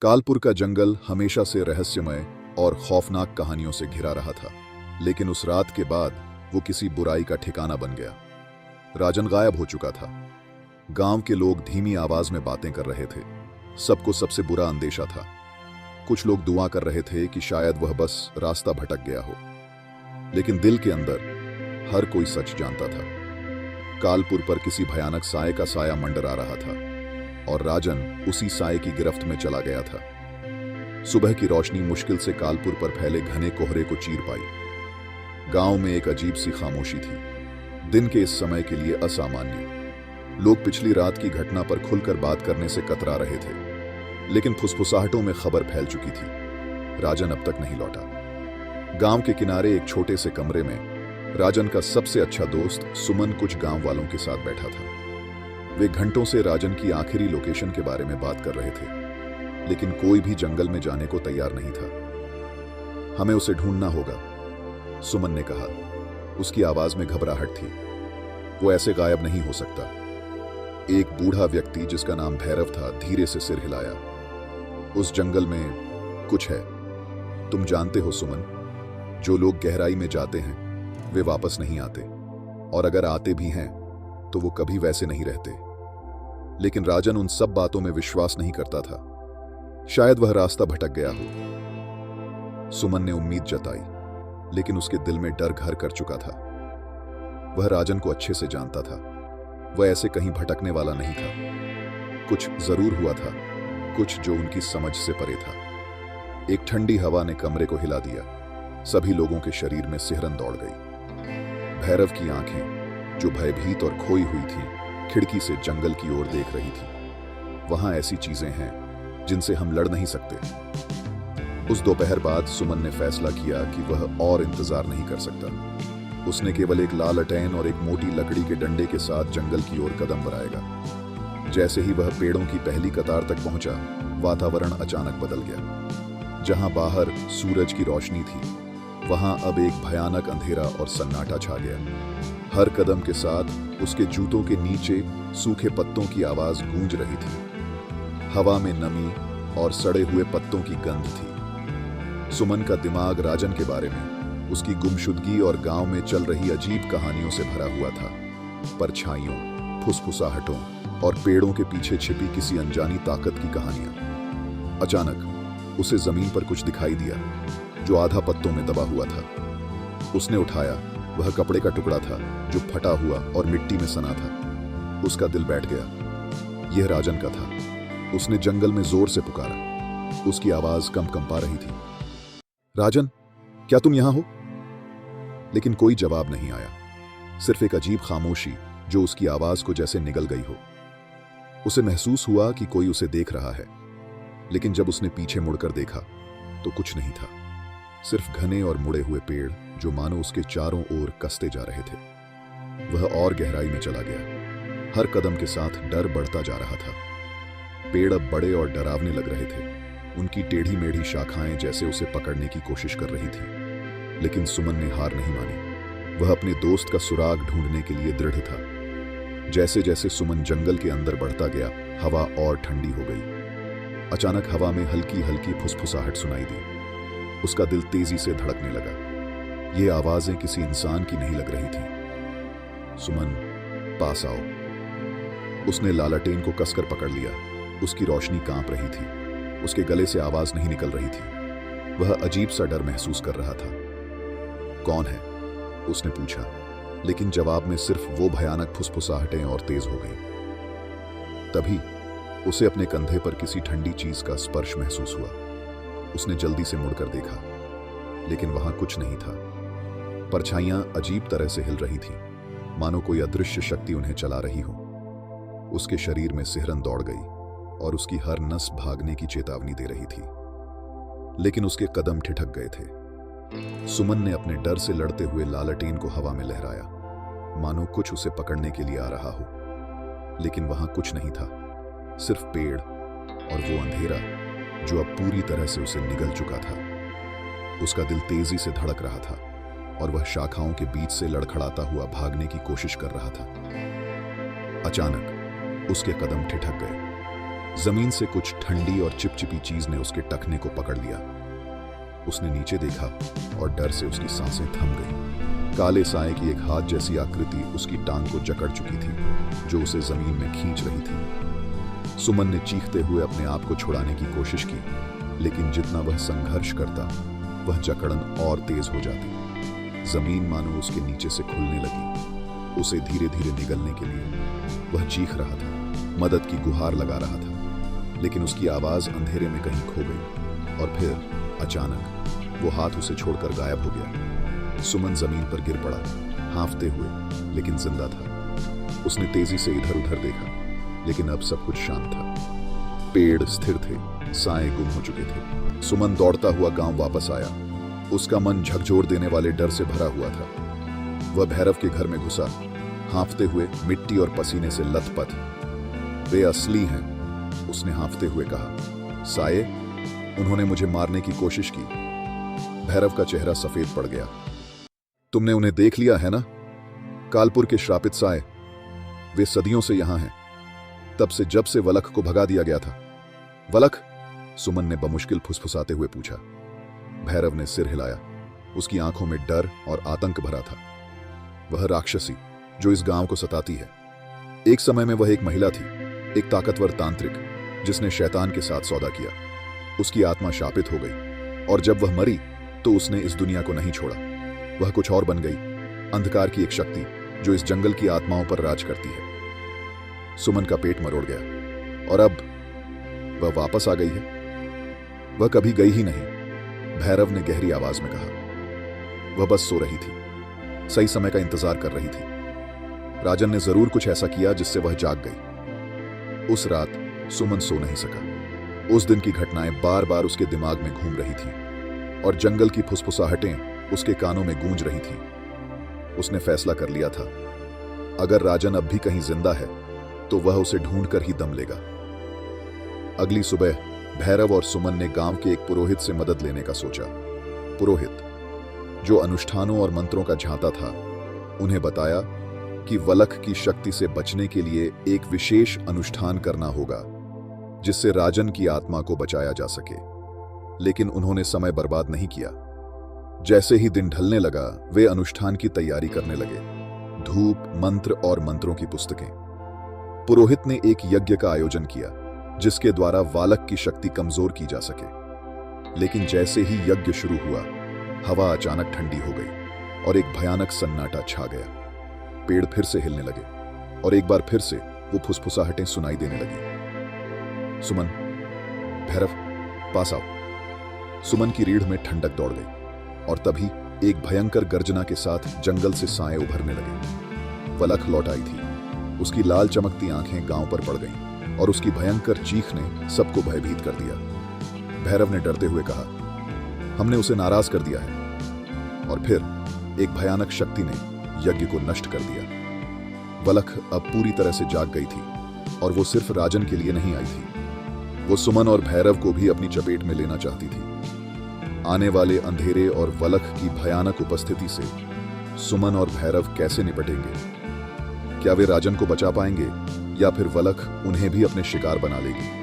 कालपुर का जंगल हमेशा से रहस्यमय और खौफनाक कहानियों से घिरा रहा था, लेकिन उस रात के बाद वो किसी बुराई का ठिकाना बन गया। राजन गायब हो चुका था। गांव के लोग धीमी आवाज में बातें कर रहे थे। सबको सबसे बुरा अंदेशा था। कुछ लोग दुआ कर रहे थे कि शायद वह बस रास्ता भटक गया हो, लेकिन दिल के अंदर हर कोई सच जानता था। कालपुर पर किसी भयानक साए का साया मंडरा रहा था और राजन उसी साए की गिरफ्त में चला गया था। सुबह की रोशनी मुश्किल से कालपुर पर फैले घने कोहरे को चीर पाई। गांव में एक अजीब सी खामोशी थी, दिन के इस समय के लिए असामान्य। लोग पिछली रात की घटना पर खुलकर बात करने से कतरा रहे थे, लेकिन फुसफुसाहटों में खबर फैल चुकी थी। राजन अब तक नहीं लौटा। गांव के किनारे एक छोटे से कमरे में राजन का सबसे अच्छा दोस्त सुमन कुछ गांव वालों के साथ बैठा था। वे घंटों से राजन की आखिरी लोकेशन के बारे में बात कर रहे थे, लेकिन कोई भी जंगल में जाने को तैयार नहीं था। हमें उसे ढूंढना होगा, सुमन ने कहा। उसकी आवाज में घबराहट थी। वो ऐसे गायब नहीं हो सकता। एक बूढ़ा व्यक्ति जिसका नाम भैरव था धीरे से सिर हिलाया। उस जंगल में कुछ है, तुम जानते हो सुमन। जो लोग गहराई में जाते हैं वे वापस नहीं आते, और अगर आते भी हैं तो वो कभी वैसे नहीं रहते। लेकिन राजन उन सब बातों में विश्वास नहीं करता था। शायद वह रास्ता भटक गया हो। सुमन ने उम्मीद जताई, लेकिन उसके दिल में डर घर कर चुका था। वह राजन को अच्छे से जानता था। वह ऐसे कहीं भटकने वाला नहीं था। कुछ जरूर हुआ था, कुछ जो उनकी समझ से परे था। एक ठंडी हवा ने कमरे को हिला दिया। सभी लोगों के शरीर में सिहरन दौड़ गई। भैरव की आंखें, जो भयभीत और खोई हुई थीं, खिड़की से जंगल की ओर देख रही थी। वहां ऐसी चीजें हैं जिनसे हम लड़ नहीं सकते। उस दोपहर बाद सुमन ने फैसला किया कि वह और इंतजार नहीं कर सकता। उसने केवल एक लालटेन और एक मोटी लकड़ी के डंडे के साथ जंगल की ओर कदम बढ़ाएगा। जैसे ही वह पेड़ों की पहली कतार तक पहुंचा, वातावरण अचानक बदल गया। जहां बाहर सूरज की रोशनी थी, वहां अब एक भयानक अंधेरा और सन्नाटा छा गया। हर कदम के साथ उसके जूतों के नीचे सूखे पत्तों की आवाज गूंज रही थी। हवा में नमी और सड़े हुए पत्तों की गंध थी। सुमन का दिमाग राजन के बारे में, उसकी गुमशुदगी और गांव में चल रही अजीब कहानियों से भरा हुआ था। परछाइयों, फुसफुसाहटों और पेड़ों के पीछे छिपी किसी अनजानी ताकत की कहानियां। अचानक उसे जमीन पर कुछ दिखाई दिया, जो आधा पत्तों में दबा हुआ था। उसने उठाया। वह कपड़े का टुकड़ा था जो फटा हुआ और मिट्टी में सना था। उसका दिल बैठ गया। यह राजन का था। उसने जंगल में जोर से पुकारा। उसकी आवाज कंपा रही थी, राजन, क्या तुम यहां हो? लेकिन कोई जवाब नहीं आया। सिर्फ एक अजीब खामोशी जो उसकी आवाज को जैसे निगल गई हो। उसे महसूस हुआ कि कोई उसे देख रहा है, लेकिन जब उसने पीछे मुड़कर देखा तो कुछ नहीं था। सिर्फ घने और मुड़े हुए पेड़ जो मानो उसके चारों ओर कसते जा रहे थे। वह और गहराई में चला गया। हर कदम के साथ डर बढ़ता जा रहा था। पेड़ अब बड़े और डरावने लग रहे थे। उनकी टेढ़ी मेढ़ी शाखाएं जैसे उसे पकड़ने की कोशिश कर रही थी। लेकिन सुमन ने हार नहीं मानी। वह अपने दोस्त का सुराग ढूंढने के लिए दृढ़ था। जैसे जैसे सुमन जंगल के अंदर बढ़ता गया, हवा और ठंडी हो गई। अचानक हवा में हल्की हल्की फुसफुसाहट सुनाई दी। उसका दिल तेजी से धड़कने लगा। ये आवाजें किसी इंसान की नहीं लग रही थी। सुमन, पास आओ। उसने लालटेन को कसकर पकड़ लिया। उसकी रोशनी कांप रही थी। उसके गले से आवाज नहीं निकल रही थी। वह अजीब सा डर महसूस कर रहा था। कौन है? उसने पूछा, लेकिन जवाब में सिर्फ वो भयानक फुसफुसाहटें और तेज हो गई। तभी उसे अपने कंधे पर किसी ठंडी चीज का स्पर्श महसूस हुआ। उसने जल्दी से मुड़कर देखा, लेकिन वहां कुछ नहीं था। परछाइयां अजीब तरह से हिल रही थीं, मानो कोई अदृश्य शक्ति उन्हें चला रही हो। उसके शरीर में सिहरन दौड़ गई और उसकी हर नस भागने की चेतावनी दे रही थी। लेकिन उसके कदम ठिठक गए थे। सुमन ने अपने डर से लड़ते हुए लालटेन को हवा में लहराया, मानो कुछ उसे पकड़ने के लिए आ रहा हो। लेकिन वहां कुछ नहीं था, सिर्फ पेड़ और वो अंधेरा जो अब पूरी तरह से उसे निगल चुका था। उसका दिल तेजी से धड़क रहा था और वह शाखाओं के बीच से लड़खड़ाता हुआ भागने की कोशिश कर रहा था। अचानक उसके कदम ठिठक गए। जमीन से कुछ ठंडी और चिपचिपी चीज ने उसके टखने को पकड़ लिया। उसने नीचे देखा और डर से उसकी सांसें थम गईं। काले साए की एक हाथ जैसी आकृति उसकी टांग को जकड़ चुकी थी, जो उसे जमीन में खींच रही थी। सुमन ने चीखते हुए अपने आप को छुड़ाने की कोशिश की, लेकिन जितना वह संघर्ष करता, वह जकड़न और तेज हो जाती। जमीन मानो उसके नीचे से खुलने लगी। उसे धीरे धीरे निगलने के लिए वह चीख रहा था, मदद की गुहार लगा रहा था, लेकिन उसकी आवाज अंधेरे में कहीं खो गई। और फिर अचानक वो हाथ उसे छोड़कर गायब हो गया। सुमन जमीन पर गिर पड़ा, हांफते हुए, लेकिन जिंदा था। उसने तेजी से इधर उधर देखा, लेकिन अब सब कुछ शांत था। पेड़ स्थिर थे, साए गुम हो चुके थे। सुमन दौड़ता हुआ गांव वापस आया। उसका मन झकझोर देने वाले डर से भरा हुआ था। वह भैरव के घर में घुसा, हांफते हुए, मिट्टी और पसीने से लथपथ। वे असली हैं, उसने हांफते हुए कहा। साए, उन्होंने मुझे मारने की कोशिश की। भैरव का चेहरा सफेद पड़ गया। तुमने उन्हें देख लिया है ना? कालपुर के श्रापित साए। वे सदियों से यहां हैं, तब से जब से वलख को भगा दिया गया था। वलख? सुमन ने बमुश्किल फुसफुसाते हुए पूछा। भैरव ने सिर हिलाया। उसकी आंखों में डर और आतंक भरा था। वह राक्षसी जो इस गांव को सताती है। एक समय में वह एक महिला थी, एक ताकतवर तांत्रिक, जिसने शैतान के साथ सौदा किया। उसकी आत्मा शापित हो गई, और जब वह मरी तो उसने इस दुनिया को नहीं छोड़ा। वह कुछ और बन गई, अंधकार की एक शक्ति जो इस जंगल की आत्माओं पर राज करती है। सुमन का पेट मरोड़ गया। और अब वह वापस आ गई है? वह कभी गई ही नहीं, भैरव ने गहरी आवाज में कहा। वह बस सो रही थी, सही समय का इंतजार कर रही थी। राजन ने जरूर कुछ ऐसा किया जिससे वह जाग गई। उस रात सुमन सो नहीं सका। उस दिन की घटनाएं बार बार उसके दिमाग में घूम रही थी, और जंगल की फुसफुसाहटें उसके कानों में गूंज रही थी। उसने फैसला कर लिया था, अगर राजन अब भी कहीं जिंदा है तो वह उसे ढूंढकर ही दम लेगा। अगली सुबह भैरव और सुमन ने गांव के एक पुरोहित से मदद लेने का सोचा। पुरोहित, जो अनुष्ठानों और मंत्रों का झांता था, उन्हें बताया कि वलख की शक्ति से बचने के लिए एक विशेष अनुष्ठान करना होगा, जिससे राजन की आत्मा को बचाया जा सके। लेकिन उन्होंने समय बर्बाद नहीं किया। जैसे ही दिन ढलने लगा, वे अनुष्ठान की तैयारी करने लगे। धूप, मंत्र और मंत्रों की पुस्तकें। पुरोहित ने एक यज्ञ का आयोजन किया, जिसके द्वारा वालक की शक्ति कमजोर की जा सके। लेकिन जैसे ही यज्ञ शुरू हुआ, हवा अचानक ठंडी हो गई और एक भयानक सन्नाटा छा गया। पेड़ फिर से हिलने लगे, और एक बार फिर से वो फुसफुसाहटें सुनाई देने लगी। सुमन, भैरव, पास आओ। सुमन की रीढ़ में ठंडक दौड़ गई, और तभी एक भयंकर गर्जना के साथ जंगल से साए उभरने लगे। वलख लौट आई थी। उसकी लाल चमकती आंखें गांव पर पड़ गईं, और उसकी भयंकर चीख ने सबको भयभीत कर दिया। भैरव ने डरते हुए कहा, हमने उसे नाराज कर दिया है। और फिर एक भयानक शक्ति ने यज्ञ को नष्ट कर दिया। वलख अब पूरी तरह से जाग गई थी, और वो सिर्फ राजन के लिए नहीं आई थी। वो सुमन और भैरव को भी अपनी चपेट में लेना चाहती थी। आने वाले अंधेरे और वलख की भयानक उपस्थिति से सुमन और भैरव कैसे निपटेंगे? क्या वे राजन को बचा पाएंगे, या फिर वलख उन्हें भी अपने शिकार बना लेगी?